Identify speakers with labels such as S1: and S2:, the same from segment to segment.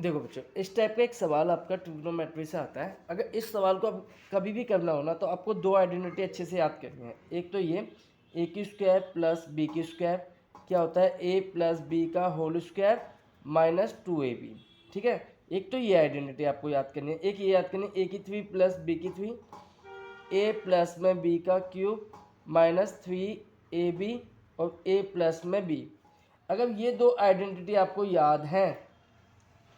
S1: देखो बच्चों, इस टाइप का एक सवाल आपका ट्रिग्नोमेट्री से आता है। अगर इस सवाल को आप कभी भी करना हो ना, तो आपको दो आइडेंटिटी अच्छे से याद करनी है। एक तो ये ए की स्क्वायर प्लस बी की स्क्वायर क्या होता है, ए प्लस बी का होल स्क्वायर माइनस 2ab। ठीक है, एक तो ये आइडेंटिटी आपको याद करनी है। एक ये याद करनी है, ए की 3 प्लस बी की 3, ए प्लस में बी का क्यूब माइनस 3ab और ए प्लस में बी। अगर ये दो आइडेंटिटी आपको याद हैं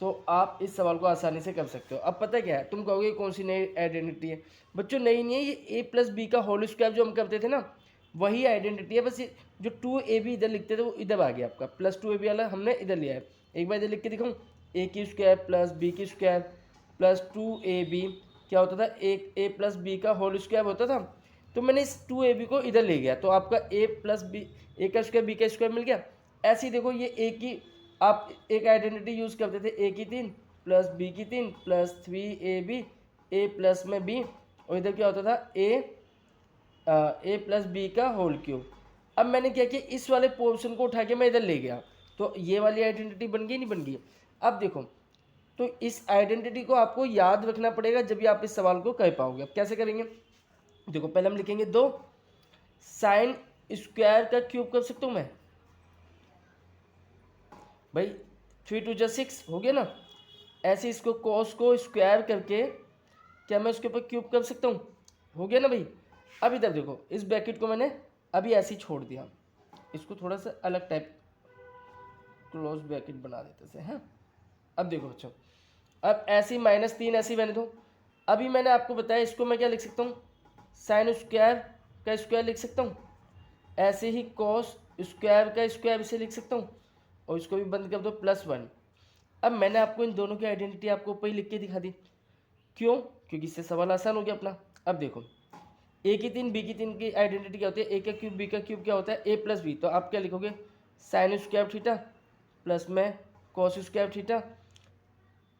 S1: तो आप इस सवाल को आसानी से कर सकते हो। अब पता है क्या है, तुम कहोगे कौन सी नई आइडेंटिटी है। बच्चों नई नहीं है, ये ए प्लस बी का होल स्क्वायर जो हम करते थे ना, वही आइडेंटिटी है। बस ये जो 2ab इधर लिखते थे वो इधर आ गया, आपका प्लस 2ab वाला हमने इधर लिया है। एक बार इधर लिख के दिखाऊँ, ए की स्क्वायर प्लस बी की स्क्वायर प्लस 2ab क्या होता था, एक ए प्लस बी का होल स्क्वायर होता था। तो मैंने इस 2ab को इधर ले गया, तो आपका ए प्लस बी, ए का स्क्वायर बी का स्क्वायर मिल गया। ऐसे ही देखो, ये ए की आप एक आइडेंटिटी यूज करते थे, ए की 3 प्लस बी की 3 प्लस 3ab, ए प्लस में बी, और इधर क्या होता था ए प्लस बी का होल क्यूब। अब मैंने क्या किया, इस वाले पोर्शन को उठा के मैं इधर ले गया, तो ये वाली आइडेंटिटी बन गई नहीं बन गई। अब देखो, तो इस आइडेंटिटी को आपको याद रखना पड़ेगा जब भी आप इस सवाल को कर पाओगे। अब कैसे करेंगे, देखो पहले हम लिखेंगे 2 साइन स्क्वायर का क्यूब कर सकता हूँ मैं भाई, 3 2 6 हो गया ना। ऐसे इसको कॉस को स्क्वायर करके क्या मैं उसके ऊपर क्यूब कर सकता हूँ, हो गया ना भाई। अब इधर देखो, इस ब्रैकेट को मैंने अभी ऐसे ही छोड़ दिया, इसको थोड़ा सा अलग टाइप क्लोज ब्रैकेट बना देते से हैं। अब देखो बच्चों, अब ऐसे ही -3 ऐसे ही रहने दो। अभी मैंने आपको बताया, इसको मैं क्या लिख सकता हूँ, साइन स्क्वायर का स्क्वायर लिख सकता हूँ। ऐसे ही कॉस स्क्वायर का स्क्वायर इसे लिख सकता हूँ, और इसको भी बंद कर दो +1। अब मैंने आपको इन दोनों की आइडेंटिटी आपको ऊपर ही लिख के दिखा दी। क्यों, क्योंकि इससे सवाल आसान हो गया अपना। अब देखो, ए की 3 बी की 3 की आइडेंटिटी क्या होती है, ए का क्यूब बी का क्यूब क्या होता है, ए प्लस बी। तो आप क्या लिखोगे, साइन स्क्वायर थीटा प्लस में कॉस स्क्वायर थीटा,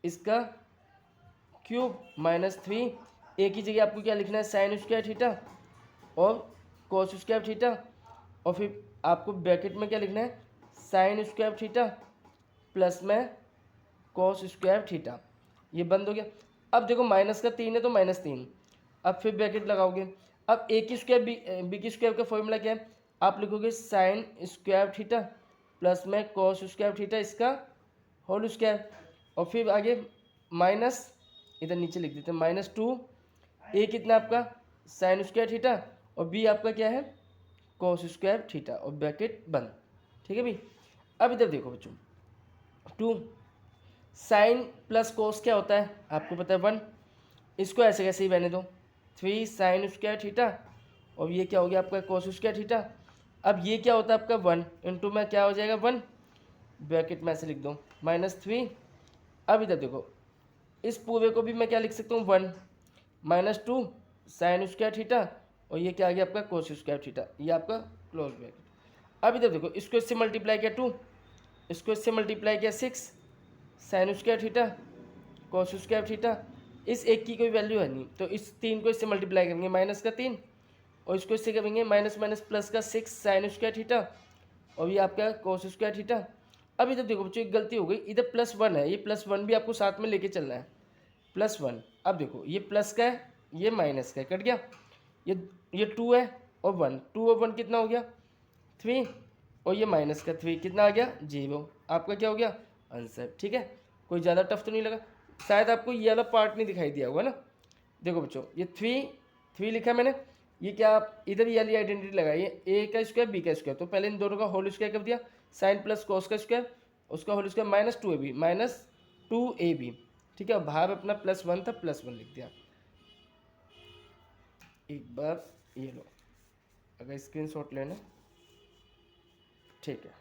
S1: इसका क्यूब -3। ए की जगह आपको क्या लिखना है, साइन स्क्वायर थीटा और कॉस स्क्वायर थीटा, और फिर आपको ब्रैकेट में क्या लिखना है, साइन स्क्वायर थीटा प्लस में कॉस स्क्वायर थीटा। ये बंद हो गया। अब देखो -3 है तो -3, अब फिर ब्रैकेट लगाओगे। अब ए की स्क्वायर बी की स्क्वायर का फॉर्मूला क्या है, आप लिखोगे साइन स्क्वायर थीटा प्लस में कॉस स्क्वायर थीटा, इसका होल स्क्वायर, और फिर आगे माइनस, इधर नीचे लिख देते हैं -2। ए कितना आपका साइन स्क्वायर थीटा और बी आपका क्या है, कॉस स्क्वायर थीटा, और ब्रैकेट बंद। ठीक है भाई। अब इधर देखो बच्चों, 2 साइन प्लस कोस क्या होता है आपको पता है 1, इसको ऐसे कैसे ही रहने दो, 3 साइन स्क्वायर थीटा, और ये क्या हो गया आपका कोस स्क्वायर थीटा। अब ये क्या होता है आपका 1 इंटू में क्या हो जाएगा 1, ब्रैकेट में ऐसे लिख दो -3। अब इधर देखो, इस पूरे को भी मैं क्या लिख सकता हूँ 1 -2 साइन स्क्वायर थीटा, और ये क्या आ गया आपका कोस स्क्वायर थीटा, ये आपका क्लोज ब्रैकेट। अब इधर देखो, इसको इससे मल्टीप्लाई किया 2, इसको इससे मल्टीप्लाई किया 6 sine square theta cos square theta. इस एक की कोई वैल्यू है नहीं, तो इस 3 को इससे मल्टीप्लाई करेंगे -3, और इसको इससे करेंगे माइनस माइनस प्लस का 6 साइन स्क्वायर थीटा, और ये आपका कॉस स्क्वायर थीटा। अब इधर देखो बच्चों, एक गलती हो गई, इधर +1 है, ये +1 भी आपको साथ में लेके चलना है, +1। अब देखो ये प्लस का है, ये माइनस का है, कट गया। ये 2 है और 1, 2 और 1 कितना हो गया 3, और ये माइनस का 3 कितना आ गया 0। आपका क्या हो गया आंसर। ठीक है, कोई ज़्यादा टफ तो नहीं लगा। शायद आपको ये वाला पार्ट नहीं दिखाई दिया होगा ना। देखो बच्चों, ये 3 लिखा मैंने, ये क्या आप इधर ये वाली आइडेंटिटी लगाइए, ए का स्क्वायर बी का स्क्वायर, तो पहले इन दोनों का होल स्क्वायर कर दिया, साइन प्लस कॉस का स्क्वायर, उसका होल स्क्वायर -2ab। ठीक है, बाहर अपना +1 था, +1 लिख दिया। एक बार ये लो, अगर स्क्रीनशॉट लेना, ठीक है।